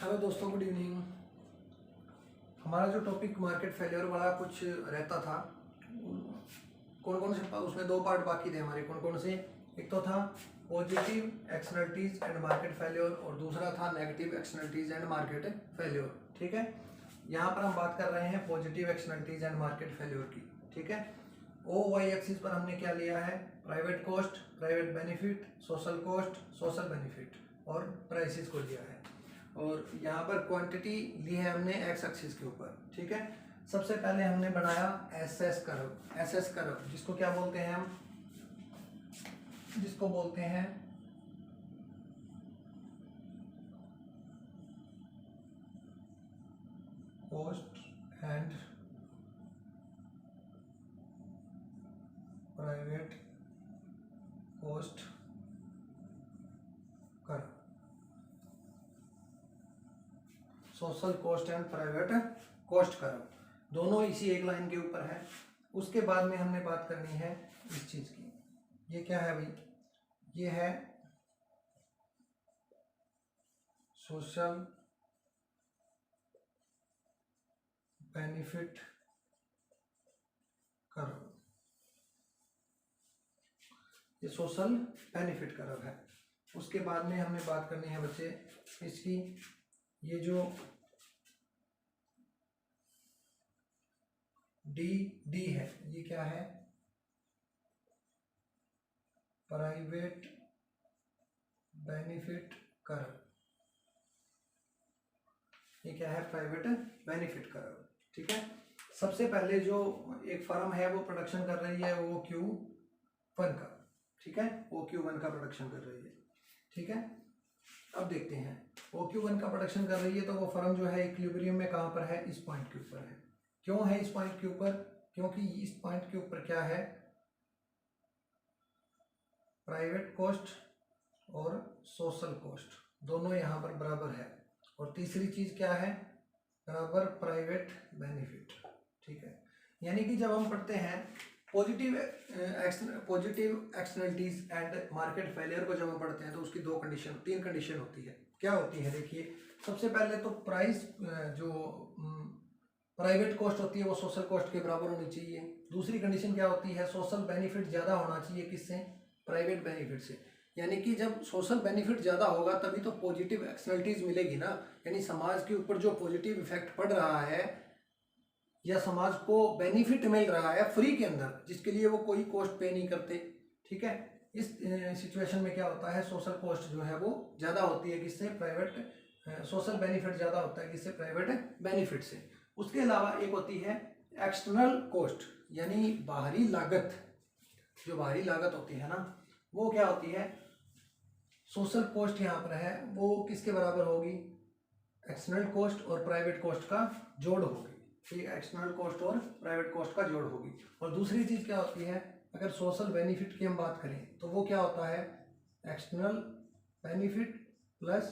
Hello दोस्तों, good evening. हमारा जो टॉपिक मार्केट फेलियर वाला कुछ रहता था, कौन कौन से उसमें दो पार्ट बाकी थे हमारे। कौन कौन से? एक तो था positive externalities and market failure और दूसरा था negative externalities and market failure. ठीक है, यहाँ पर हम बात कर रहे हैं positive externalities and market failure की। ठीक है, ओ वाई एक्सिस पर हमने क्या लिया है? Private cost, private benefit, social cost, social benefit और प्राइसेस को लिया है। और यहाँ पर क्वांटिटी ली है हमने एक्स एक्सिस के ऊपर। ठीक है, सबसे पहले हमने बनाया एसएस कर्व। एसएस कर्व जिसको क्या बोलते हैं हम? जिसको बोलते हैं cost and private cost curve, social cost and private cost curve, दोनों इसी एक लाइन के ऊपर है। उसके बाद में हमने बात करनी है इस चीज की। ये क्या है भाई? ये है सोशल बेनिफिट कर्व। ये सोशल बेनिफिट कर्व है। उसके बाद में हमने बात करनी है बच्चे इसकी, ये जो डी है, ये क्या है? Private benefit curve. ये क्या है? Private benefit curve. ठीक है, सबसे पहले जो एक फर्म है वो प्रोडक्शन कर रही है वो Q1 का। ठीक है, वो Q1 का प्रोडक्शन कर रही है। ठीक है, अब देखते हैं वो Q1 का प्रोडक्शन कर रही है तो वो फर्म जो है इक्विलिब्रियम में कहाँ पर है? इस पॉइंट के ऊपर है। क्यों है इस पॉइंट के ऊपर? क्योंकि इस पॉइंट के ऊपर क्या है? प्राइवेट कॉस्ट और सोशल कॉस्ट दोनों यहाँ पर बराबर है। और तीसरी चीज क्या है? बराबर प्राइवेट बेनिफिट। ठीक है, यानी कि जब हम पढ़ते हैं positive externalities and market failure को जब हम पढ़ते हैं तो उसकी तीन कंडीशन होती है। क्या होती है? देखिए, सबसे पहले तो प्राइस जो प्राइवेट कॉस्ट होती है वो सोशल कॉस्ट के बराबर होनी चाहिए। दूसरी कंडीशन क्या होती है? सोशल बेनिफिट ज़्यादा होना चाहिए। किससे? प्राइवेट बेनिफिट से। यानी कि जब सोशल बेनिफिट ज़्यादा होगा तभी तो पॉजिटिव एक्सटर्नलिटीज मिलेगी ना। यानी समाज के ऊपर जो पॉजिटिव इफेक्ट पड़ रहा है या समाज को बेनिफिट मिल रहा है फ्री के अंदर, जिसके लिए वो कोई कॉस्ट पे नहीं करते। ठीक है, इस सिचुएशन में क्या होता है? सोशल कॉस्ट जो है वो ज़्यादा होती है। किससे? प्राइवेट। सोशल बेनिफिट ज़्यादा होता है किससे? प्राइवेट बेनिफिट से। उसके अलावा एक होती है एक्सटर्नल कॉस्ट, यानी बाहरी लागत। जो बाहरी लागत होती है ना, वो क्या होती है? सोशल कॉस्ट यहाँ पर है, वो किसके बराबर होगी? एक्सटर्नल कॉस्ट और प्राइवेट कॉस्ट का जोड़ होगी। ठीक है, एक्सटर्नल कॉस्ट और प्राइवेट कॉस्ट का जोड़ होगी। और दूसरी चीज क्या होती है? अगर सोशल बेनिफिट की हम बात करें तो वो क्या होता है? External benefit plus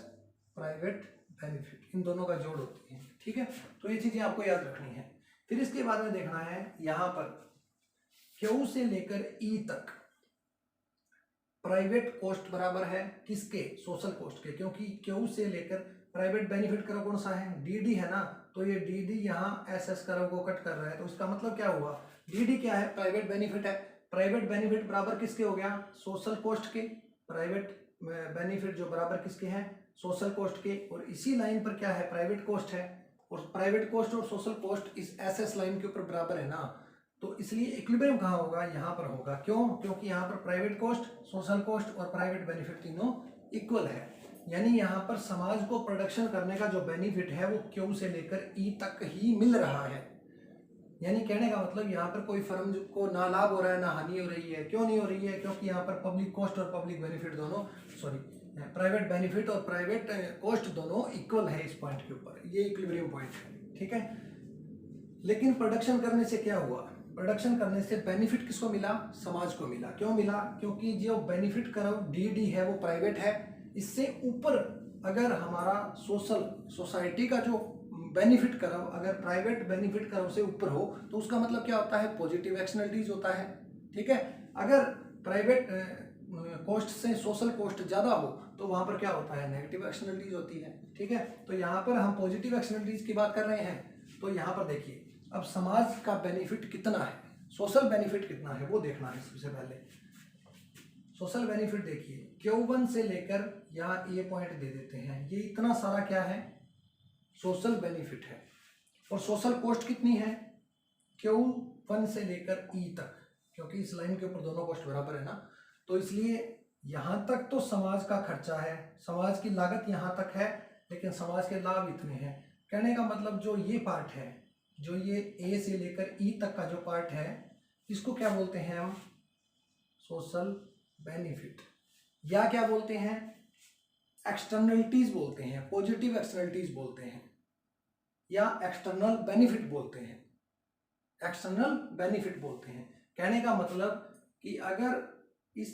private benefit, इन दोनों का जोड़ होती है। ठीक है, तो ये चीजें आपको याद रखनी है। फिर इसके बाद में देखना है यहां पर Q से लेकर E तक प्राइवेट कॉस्ट बराबर है किसके? सोशल कॉस्ट के। क्योंकि Q से लेकर प्राइवेट बेनिफिट कर्व कौन सा है? डी है ना, तो ये डी यहाँ एसएस कर्व को कट कर रहा है। तो इसका मतलब क्या हुआ? डी क्या है? प्राइवेट बेनिफिट है। प्राइवेट बेनिफिट बराबर किसके हो गया? सोशल कॉस्ट के। प्राइवेट बेनिफिट जो बराबर किसके हैं? सोशल कॉस्ट के। और इसी लाइन पर क्या है? प्राइवेट कॉस्ट है। और प्राइवेट कॉस्ट और सोशल कॉस्ट इस एसएस लाइन के ऊपर बराबर है ना, तो इसलिए इक्विलिब्रियम कहाँ होगा? यहाँ पर होगा। क्यों? क्योंकि यहाँ पर प्राइवेट कॉस्ट, सोशल कॉस्ट और प्राइवेट बेनिफिट तीनों इक्वल है। यानी यहाँ पर समाज को प्रोडक्शन करने का जो बेनिफिट है वो Q से लेकर E तक ही मिल रहा है। यानी कहने का मतलब यहाँ पर कोई फर्म को ना लाभ हो रहा है ना हानि हो रही है। क्यों नहीं हो रही है? क्योंकि यहाँ पर पब्लिक कॉस्ट और पब्लिक बेनिफिट दोनों, प्राइवेट बेनिफिट और प्राइवेट कॉस्ट दोनों इक्वल है इस पॉइंट के ऊपर। ये इक्विलिब्रियम पॉइंट है। ठीक है, लेकिन प्रोडक्शन करने से क्या हुआ? प्रोडक्शन करने से बेनिफिट किसको मिला? समाज को मिला। क्यों मिला? क्योंकि जो बेनिफिट कर्व डी है वो प्राइवेट है। इससे ऊपर अगर हमारा सोसाइटी का जो बेनिफिट कर्व अगर प्राइवेट बेनिफिट कर्व से ऊपर हो तो उसका मतलब क्या होता है? पॉजिटिव एक्सटर्नलिटीज होता है। ठीक है, अगर प्राइवेट कॉस्ट से सोशल कॉस्ट ज़्यादा हो तो वहाँ पर क्या होता है, नेगेटिव एक्सटर्नलिटीज होती है। ठीक है, तो यहाँ पर हम पॉजिटिव एक्सटर्नलिटीज की बात कर रहे हैं। तो यहाँ पर देखिए अब समाज का बेनिफिट कितना है, सोशल बेनिफिट कितना है वो देखना है। सबसे पहले सोशल बेनिफिट देखिए, Q1 से लेकर यहाँ ये पॉइंट दे देते हैं, ये इतना सारा क्या है, सोशल बेनिफिट है। और सोशल कॉस्ट कितनी है, Q1 से लेकर E तक, क्योंकि इस लाइन के ऊपर दोनों कॉस्ट बराबर है ना, तो इसलिए यहाँ तक तो समाज का खर्चा है, समाज की लागत यहाँ तक है, लेकिन समाज के लाभ इतने हैं। कहने का मतलब जो ये पार्ट है, जो ये A से लेकर E तक का जो पार्ट है, इसको क्या बोलते हैं हम, सोशल बेनिफिट, या क्या बोलते हैं, एक्सटर्नलिटीज बोलते हैं, पॉजिटिव एक्सटर्नलिटीज बोलते हैं, या एक्सटर्नल बेनिफिट बोलते हैं, एक्सटर्नल बेनिफिट बोलते हैं। कहने का मतलब कि अगर इस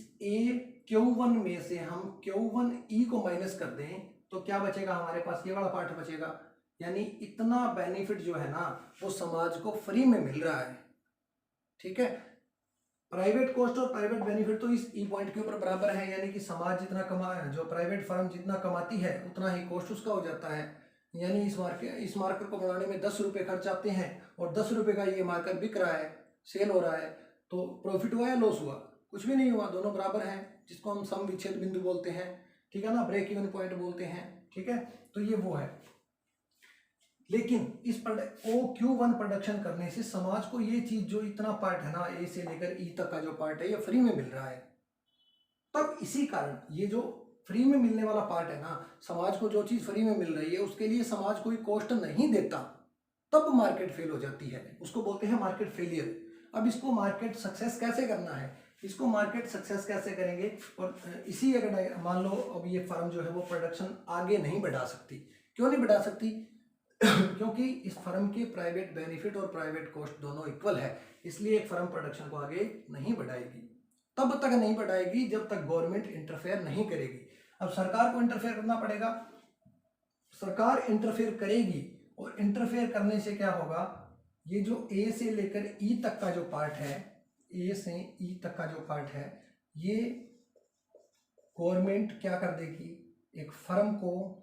Q1 में से हम Q1E को माइनस कर दें तो क्या बचेगा हमारे पास, ये वाला पार्ट बचेगा। यानी इतना बेनिफिट जो है ना वो समाज को फ्री में मिल रहा है। ठीक है, प्राइवेट कॉस्ट और प्राइवेट बेनिफिट तो इस ई पॉइंट के ऊपर बराबर है, यानी कि समाज जितना जो प्राइवेट फर्म जितना कमाती है उतना ही कॉस्ट उसका हो जाता है। यानी इस मार्कर को बनाने में 10 रुपये खर्च आते हैं और 10 रुपये का ये मार्कर बिक रहा है, सेल हो रहा है, तो प्रॉफिट हुआ या लॉस हुआ, कुछ भी नहीं हुआ, दोनों बराबर हैं, जिसको हम सम विच्छेद बिंदु बोलते हैं। ठीक है ना, ब्रेक इवन पॉइंट बोलते हैं। ठीक है, तो ये वो है। लेकिन इस Q1 प्रोडक्शन करने से समाज को ये चीज जो इतना पार्ट है ना, A से लेकर E तक का जो पार्ट है ये फ्री में मिल रहा है। तब इसी कारण ये जो फ्री में मिलने वाला पार्ट है ना, समाज को जो चीज फ्री में मिल रही है उसके लिए समाज कोई कॉस्ट नहीं देता, तब मार्केट फेल हो जाती है, उसको बोलते हैं मार्केट फेलियर। अब इसको मार्केट सक्सेस कैसे करना है, इसको मार्केट सक्सेस कैसे करेंगे, और इसी अगर मान लो अब ये फर्म जो है वो प्रोडक्शन आगे नहीं बढ़ा सकती, क्यों नहीं बढ़ा सकती क्योंकि इस फर्म के प्राइवेट बेनिफिट और प्राइवेट कॉस्ट दोनों इक्वल है, इसलिए एक फर्म प्रोडक्शन को आगे नहीं बढ़ाएगी। तब तक नहीं बढ़ाएगी जब तक गवर्नमेंट इंटरफेयर नहीं करेगी। अब सरकार को इंटरफेयर करना पड़ेगा, सरकार इंटरफेयर करेगी, और इंटरफेयर करने से क्या होगा, ये जो A से लेकर E तक का जो पार्ट है, A से E तक का जो पार्ट है, ये गवर्नमेंट क्या कर देगी, एक फर्म को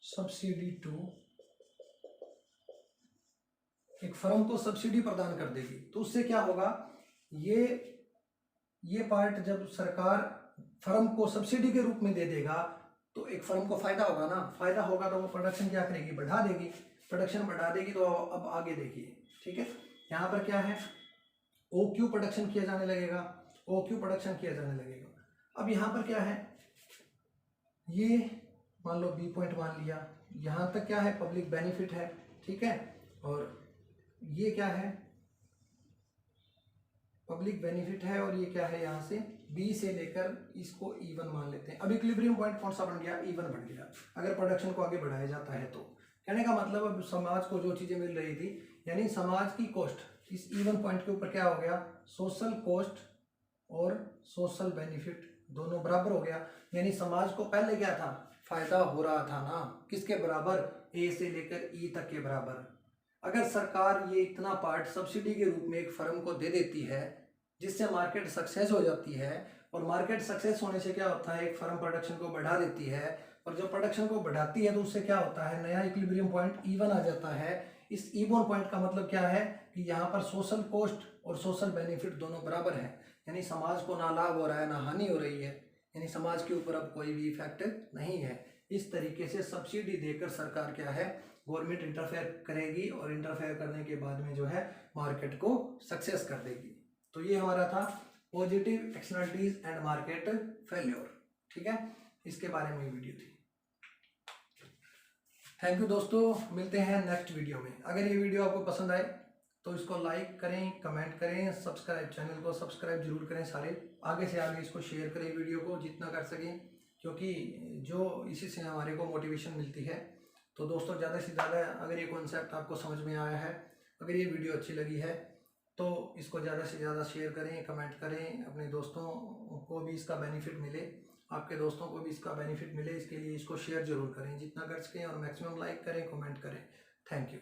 सब्सिडी एक फर्म को सब्सिडी प्रदान कर देगी। तो उससे क्या होगा, ये पार्ट जब सरकार फर्म को सब्सिडी के रूप में दे देगा तो एक फर्म को फायदा होगा ना, फायदा होगा तो वो प्रोडक्शन क्या करेगी, बढ़ा देगी, प्रोडक्शन बढ़ा देगी। तो अब आगे देखिए, ठीक है, यहाँ पर क्या है, OQ प्रोडक्शन किया जाने लगेगा, OQ प्रोडक्शन किया जाने लगेगा। अब यहाँ पर क्या है, ये मान लो B पॉइंट मान लिया, यहाँ तक क्या है, पब्लिक बेनिफिट है। ठीक है, और ये क्या है, पब्लिक बेनिफिट है, और ये क्या है, यहाँ से B से लेकर इसको E1 मान लेते हैं। अब इक्विलिब्रियम पॉइंट कौन सा बन गया, E1 बन गया, अगर प्रोडक्शन को आगे बढ़ाया जाता है तो। कहने का मतलब अब समाज को जो चीज़ें मिल रही थी, यानी समाज की कॉस्ट इस E1 पॉइंट के ऊपर क्या हो गया, सोशल कॉस्ट और सोशल बेनिफिट दोनों बराबर हो गया। यानी समाज को पहले क्या था, फायदा हो रहा था ना, किसके बराबर, A से लेकर E तक के बराबर। अगर सरकार ये इतना पार्ट सब्सिडी के रूप में एक फर्म को दे देती है, जिससे मार्केट सक्सेस हो जाती है, और मार्केट सक्सेस होने से क्या होता है, एक फर्म प्रोडक्शन को बढ़ा देती है, और जब प्रोडक्शन को बढ़ाती है तो उससे क्या होता है, नया इक्विलिब्रियम पॉइंट E1 आ जाता है। इस E1 पॉइंट का मतलब क्या है कि यहाँ पर सोशल कॉस्ट और सोशल बेनिफिट दोनों बराबर हैं, यानी समाज को ना लाभ हो रहा है ना हानि हो रही है, यानी समाज के ऊपर अब कोई भी इफेक्ट नहीं है। इस तरीके से सब्सिडी देकर सरकार क्या है, गवर्नमेंट इंटरफेयर करेगी, और इंटरफेयर करने के बाद में जो है मार्केट को सक्सेस कर देगी। तो ये हमारा था positive externalities and market failure. ठीक है, इसके बारे में वीडियो थी। थैंक यू दोस्तों, मिलते हैं नेक्स्ट वीडियो में। अगर ये वीडियो आपको पसंद आए तो इसको लाइक करें, कमेंट करें, सब्सक्राइब, चैनल को सब्सक्राइब जरूर करें सारे, आगे से आगे इसको शेयर करें वीडियो को जितना कर सकें, क्योंकि जो इसी से हमारे को मोटिवेशन मिलती है। तो दोस्तों ज़्यादा से ज़्यादा अगर ये कॉन्सेप्ट आपको समझ में आया है, अगर ये वीडियो अच्छी लगी है तो इसको ज़्यादा से ज़्यादा शेयर करें, कमेंट करें, अपने दोस्तों को भी इसका बेनिफिट मिले, आपके दोस्तों को भी इसका बेनिफिट मिले, इसके लिए इसको शेयर जरूर करें जितना कर सकें, और मैक्सिमम लाइक करें, कमेंट करें। Thank you.